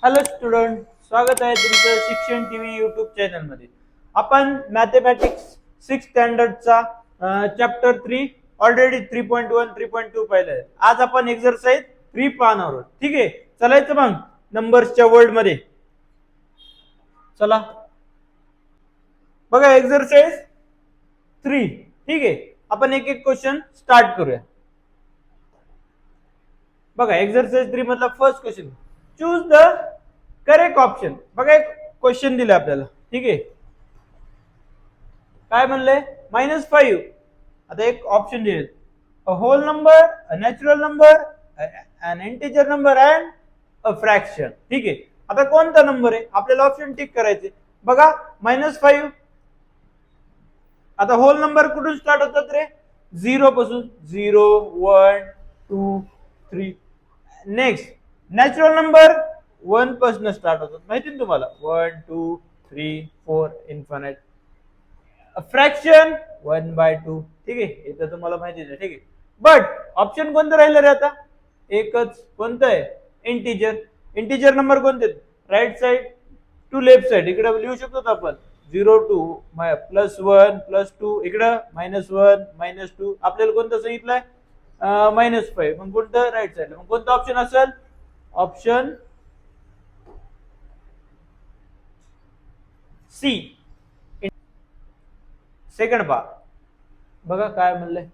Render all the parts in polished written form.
Hello student, स्वागत आहे तुमचं शिक्षण टीव्ही यूट्यूब चॅनल मध्ये. आपण मॅथमॅटिक्स 6 स्टँडर्डचा चॅप्टर 3 ऑलरेडी 3.1 3.2 पाहिलंय. आज आपण एक्सरसाइज 3 पाहणार आहोत. ठीक आहे, चलायचं मग नंबर्सच्या वर्ल्ड मध्ये. चला बघा एक्सरसाइज 3. ठीक आहे, आपण एक एक क्वेश्चन स्टार्ट करूया. बघा एक्सरसाइज 3 मधला first question, choose the correct option. बघा एक क्वेश्चन दिले आपल्याला. ठीक आहे, काय म्हणलंय? -5. आता एक ऑप्शन दिले, a whole number, a natural number, an integer number and a fraction. ठीक आहे, आता कोणता नंबर आहे आपल्याला ऑप्शन टिक करायचे. बघा -5. आता होल नंबर कुठून स्टार्ट होतात रे? 0 पासून. 0 1 2 3. नेक्स्ट नॅचरल नंबर 1 पासून स्टार्ट होतात, माहिती ना तुम्हाला. 1 2 3 4 इन्फिनिट. फ्रॅक्शन 1/2. ठीक आहे, हे तर तुम्हाला माहितीच आहे. ठीक आहे, बट ऑप्शन कोणतं राहिलं रे आता? एकच. कोणतं आहे? इंटिजर. इंटिजर नंबर कोणते? Right side to left side. इकडे लिहू शकतो आपण 0 2 +1 +2. इकडं -1 -2. आपल्याला कोणतं सांगितलंय? -5. मग कोणतं? Right side. मग कोणतं ऑप्शन असेल? Option C. सेकंड पा. बघा काय म्हणलंय.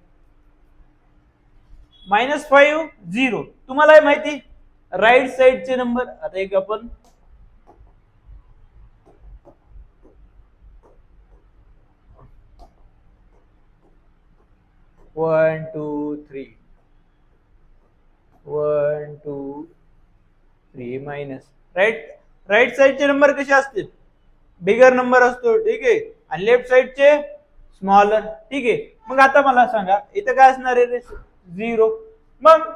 -5 0. तुम्हाला माहिती राईट साइडचे नंबर. आता एक आपण 1 2 3 1 2 3 मायनस. राईट साइडचे नंबर कसे असतील? बिगर नंबर असतो. ठीक आहे, आणि लेफ्ट साइडचे स्मॉलर. ठीक आहे, मग आता मला सांगा इथं काय असणार आहे? 0. मग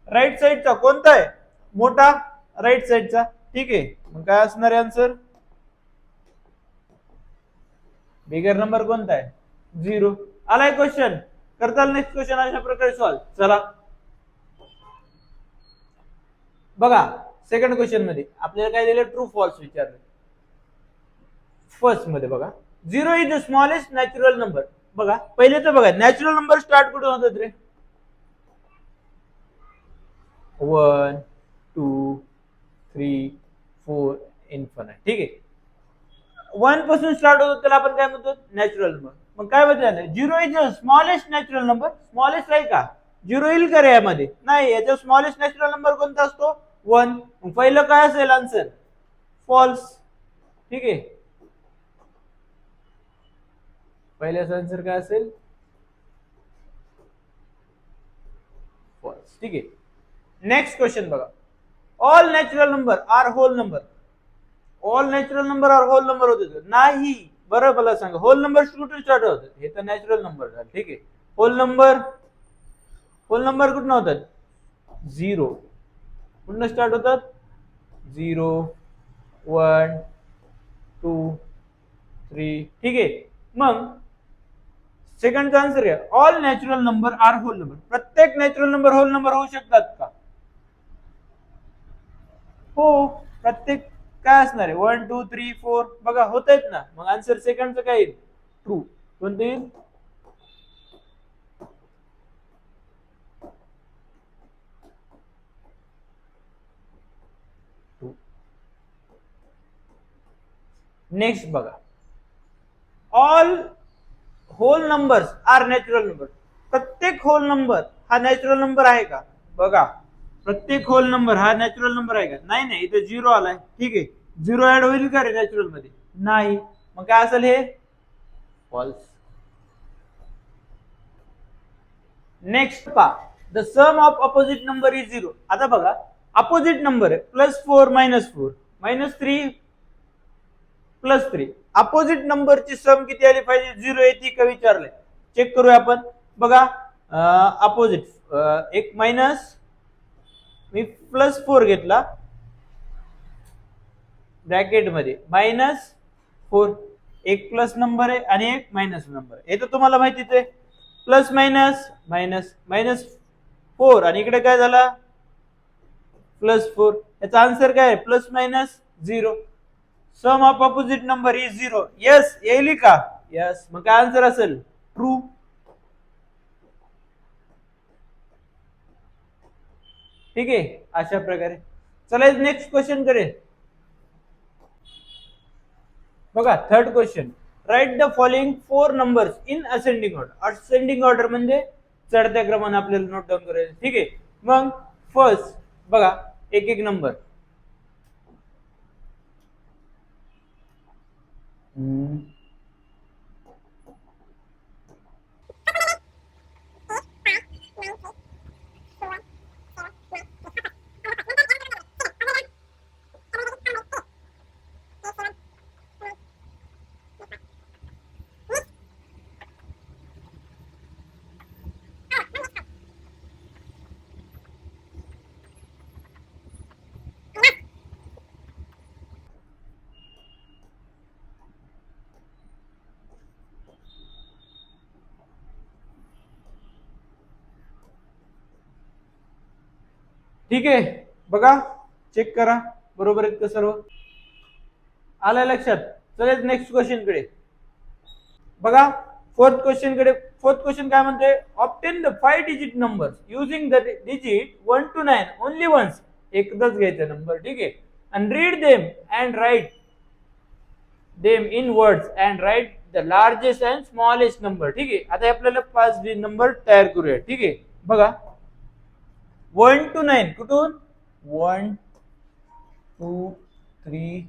राईट साइडचा कोणता आहे? मोठा राईट साइडचा. ठीक आहे, मग काय असणार आहे आन्सर? बिगर नंबर कोणता आहे? 0. आलाय क्वेश्चन. करताल नेक्स्ट क्वेश्चन अशा प्रकारे सॉल्व. चला बघा सेकंड क्वेश्चन मध्ये आपल्याला काय दिलं? ट्रू फॉल्स विचारलं. फर्स्ट मध्ये बघा 0 is the smallest natural number. बघा पहिले तर बघा नॅचरल नंबर स्टार्ट कुठून होतात रे? 1 2 3 4 इन्फिनिट. ठीक आहे, 1 पासून स्टार्ट होतो त्याला आपण काय म्हणतो? Natural number. मग काय झालं? 0 is the smallest natural number. Smallest आहे का? 0 येईल का रे यामध्ये? नाही. याचा स्मॉलेस्ट नॅचरल नंबर कोणता असतो? 1. मग पहिलं काय असेल आन्सर? फॉल्स. ठीक आहे, पहिल्याचा आन्सर काय असेल? फॉल्स. ठीक आहे, नेक्स्ट क्वेश्चन बघा. All natural number are whole number. All natural number are whole number होते? नाही. बरं मला सांगा, होल नंबर कुठून स्टार्ट होतात? हे तर नॅचरल नंबर झाले. ठीक आहे, होल नंबर कुठून होतात? 0. कुठून स्टार्ट होतात? 0 1 2 3. ठीक आहे, मग सेकंडचा आन्सर आहे all natural number are whole number. प्रत्येक नॅचरल नंबर होल नंबर होऊ शकतात का? हो, प्रत्येक. काय असणार आहे? 1 2 3 4. बघा होत आहेत ना. मग आन्सर सेकंडचं काय येईल? ट्रू. कोणतं येईल? ट्रू. नेक्स्ट बघा, all whole numbers are natural number. प्रत्येक होल नंबर हा नॅचरल नंबर आहे का? बघा प्रत्येक होल नंबर हा नॅचरल नंबर आहे का? नाही. इथे 0 आलाय. ठीक आहे, 0 ऍड होईल का रे नॅचरल मध्ये? नाही. मग काय असेल हे? फॉल्स. नेक्स्ट पा, the sum of opposite number is 0. आता बघा अपोजिट नंबर आहे +4 -4 -3 +3. अपोजिट नंबरची सम किती आली पाहिजे? 0 येते का विचारलंय. चेक करूया आपण. बघा अपोजिट एक मायनस, मी +4 घेतला ब्रॅकेट मध्ये -4. एक प्लस नंबर आहे आणि एक मायनस नंबर आहे. हे तर तुम्हाला माहितीच आहे. प्लस मायनस मायनस -4 आणि इकडे काय झाला? +4. याचा आन्सर काय आहे? Plus minus 0. Sum of opposite number is 0. Yes येईल का? यस. मग काय आन्सर असेल? ट्रू. ठीक आहे, अशा प्रकारे. चला नेक्स्ट क्वेश्चन कडे बघा. Third question, write the following 4 numbers in ascending order. Ascending order म्हणजे चढत्या क्रमाने आपल्याला नोट डाऊन करायचं. ठीक आहे, मग फर्स्ट बघा एक एक नंबर. ठीक आहे, बघा चेक करा बरोबर आहेत का सर्व. आलं लक्षात. चला नेक्स्ट क्वेश्चन कडे बघा. फोर्थ क्वेश्चन काय म्हणते? Obtain the 5 digit numbers using the digit 1 to 9 only once. एकदाच घ्यायचा नंबर. ठीक आहे, and read them and write them in words and write the largest and smallest number. ठीक आहे, आता आपल्याला 5 नंबर तयार करूया. ठीक आहे, बघा 1 to 9 कुठून? 1 2 3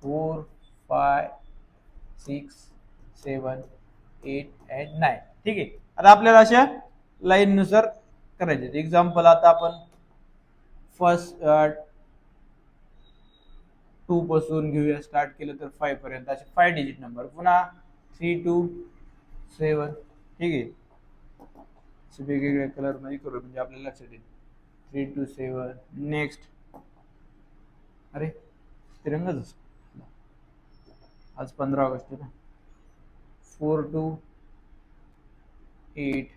4 5 6 7 8 and 9. ठीक आहे, आता आपल्याला अशा लाईन नुसार करायचे. एक्झाम्पल आता आपण फर्स्ट 2 पासून घेऊया. स्टार्ट केलं तर 5 पर्यंत असे 5 डिजिट नंबर. पुन्हा 3 to 7. ठीक आहे, वेगवेगळ्या कलर मध्ये करू म्हणजे आपल्याला लक्षात येईल. 3 to 7. नेक्स्ट, अरे तिरंगाच आज 15 ऑगस्ट आहे ना. 4 to 8.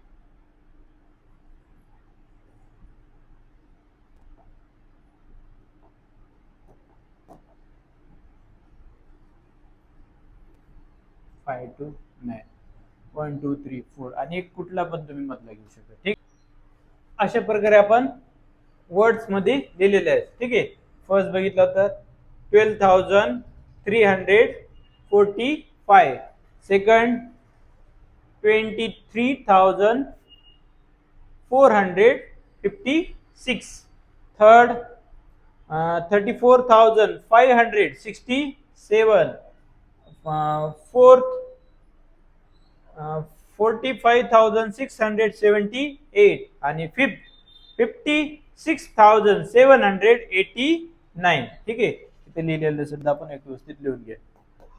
5 to 9. 1 2 3 4 आणि एक कुठला पण तुम्ही मधला घेऊ शकता. ठीक, अशा प्रकारे आपण वर्ड्स मध्ये लिहिलेले आहेत. ठीक आहे, फर्स्ट बघितलं तर 12,345. सेकंड 23,456. थर्ड 34,567. फोर्थ 45,678 आणि फिफ्थ 56,789. ठीक आहे, इथे लिहिलेलं सुद्धा आपण एक व्यवस्थित लिहून घ्या.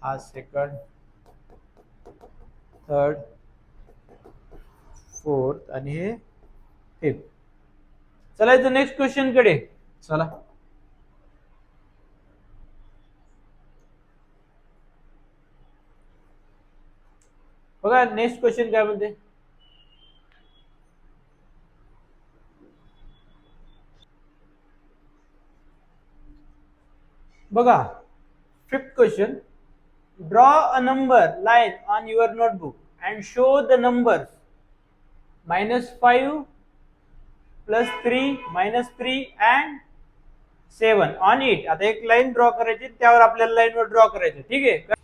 हा सेकंड, थर्ड, फोर्थ आणि हे फिफ्थ. चला इथं नेक्स्ट क्वेश्चन कडे चला. बघा नेक्स्ट क्वेश्चन काय म्हणते? बघा fifth question, draw a number line on your notebook and show the numbers -5 +3 -3 and 7 on it. आता एक लाईन ड्रॉ करायची, त्यावर आपल्याला लाईन वर ड्रॉ करायचं. ठीक आहे,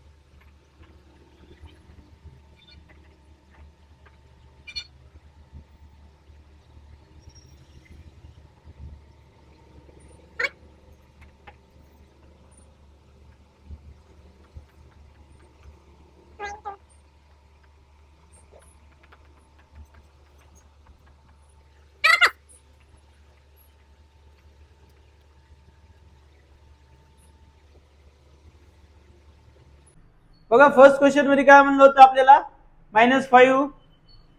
बघा फर्स्ट क्वेश्चन मध्ये काय म्हणलं होतं आपल्याला? -5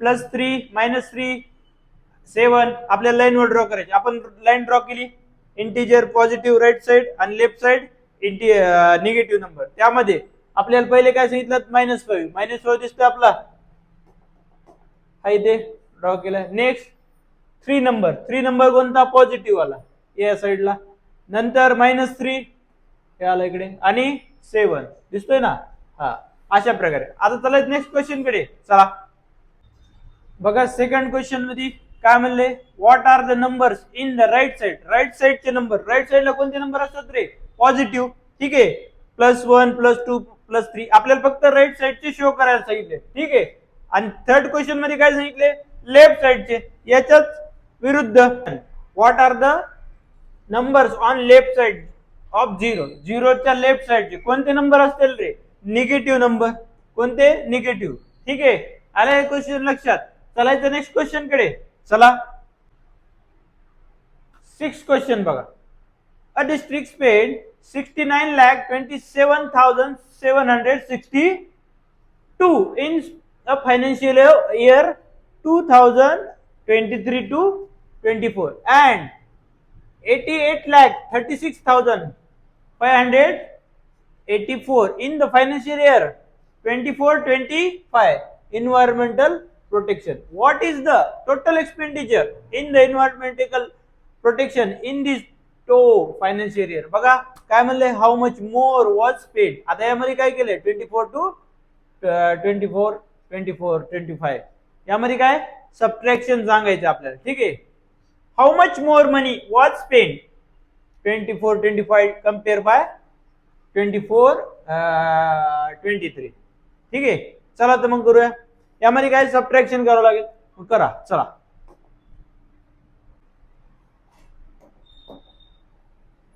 +3 -3 7 आपल्याला लाईन वर ड्रॉ करायची. आपण लाईन ड्रॉ केली. इंटिजर पॉझिटिव्ह राईट साइड आणि लेफ्ट साइड निगेटिव्ह नंबर. त्यामध्ये आपल्याला पहिले काय सांगितलं? -5 दिसतोय आपला, हा इथे ड्रॉ केला. नेक्स्ट 3 नंबर कोणता? पॉझिटिव्ह वाला या साइडला. नंतर -3 हे आलं इकडे आणि 7 दिसतोय ना. हा अशा प्रकारे. आता चला नेक्स्ट क्वेश्चन कडे चला. बघा सेकंड क्वेश्चन मध्ये काय म्हणले, what are the numbers in the right side. Right साइडचे नंबर, राईट साइडला कोणते नंबर असतात रे, पॉझिटिव्ह. ठीक आहे, +1 +2 +3 आपल्याला फक्त राईट साइडचे शो करायला सांगितले. ठीक आहे. आणि थर्ड क्वेश्चन मध्ये काय सांगितले, लेफ्ट साइडचे. याच्याच विरुद्ध what are the numbers on left side of 0. 0च्या लेफ्ट साइडचे कोणते नंबर असतील रे, निगेटिव्ह नंबर. कोणते, निगेटिव्ह. ठीक आहे, आलं हे क्वेश्चन लक्षात. चलायचं नेक्स्ट क्वेश्चन कडे चला. 6th क्वेश्चन बघा. A district spend 69,27,762 in a financial year 2023-24 and 88,36,584 in the financial year 24-25 environmental protection. What is the total expenditure in the environmental protection in this financial year? बघा काय म्हणले, how much more was spend. आता यामध्ये काय केले, 24-25 यामध्ये काय subtraction सांगायचं आपल्याला. ठीक आहे, how much more money was spend 24-25 compare by 24-23. ठीक आहे, चला तर मग करूया. यामध्ये काय सबट्रॅक्शन करावं लागेल, करा चला.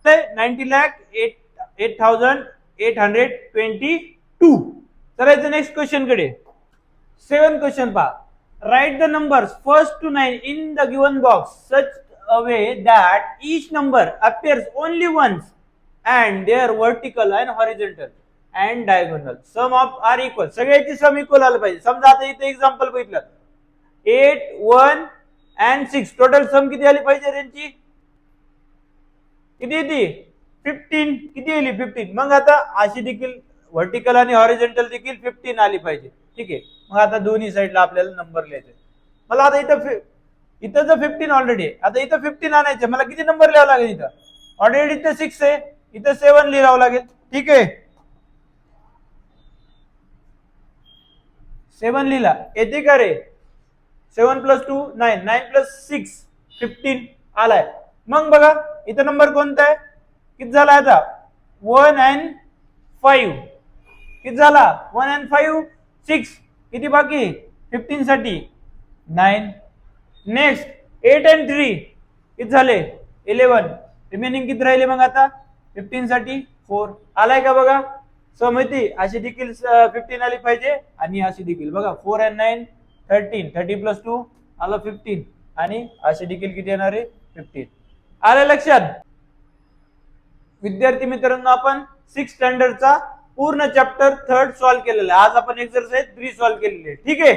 ते 90,08,822. चलायचं नेक्स्ट क्वेश्चन कडे. 7th क्वेश्चन पहा. Write the numbers first to 9 in the given box such a way that each number appears only once and their vertical and horizontal and diagonal sum of are equal. सगळ्याची sum equal आलं पाहिजे. समजा आता इथे example बघितलं, 8, 1 and 6 total sum किती आली पाहिजे त्यांची, किती येते 15. किती आली 15. मग आता अशी देखील व्हर्टिकल आणि हॉरिझॉन्टल देखील 15 आली पाहिजे. ठीक आहे, मग आता दोन्ही साईडला आपल्याला नंबर लिहायचे. मला आता इथं जर 15 ऑलरेडी, आता इथं 15 आणायचे, मला किती नंबर लिहावं लागेल, इथं ऑलरेडी इथं 6 आहे, इथं 7 लिहावं लागेल. ठीक आहे, 7 लिहिला, येते का रे, 7 + 2 9, 9 + 6 15 आलाय. मग बघा इथं नंबर कोणता आहे, किती झाला आता 1 and 5. किती झाला 1 and 5 6. किती बाकी 15 साठी 9. नेक्स्ट 8 and 3 किती झाले 11. रिमेनिंग किती राहिले मग आता 15 साठी 4. आलाय का बघा. समती अशी देखील 15 आली पाहिजे आणि अशी देखील बघा 4 and 9 13. 30 + 2 आला 15 आणि अशी देखील किती येणार आहे 15. आलं लक्षात. विद्यार्थी मित्रांनो, आपण 6th स्टँडर्डचा पूर्ण चॅप्टर 3rd सॉल्व्ह केलेला आहे. आज आपण एक्सरसाइज 3 सॉल्व्ह केलेली आहे. ठीक आहे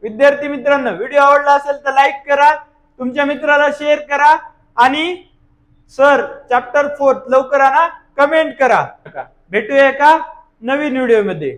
विद्यार्थी मित्रांनो, व्हिडिओ आवडला असेल तर लाईक करा, तुमच्या मित्राला शेअर करा आणि सर चॅप्टर 4 लवकर आणा कमेंट करा. भेटूया एका नवीन व्हिडिओ मध्ये.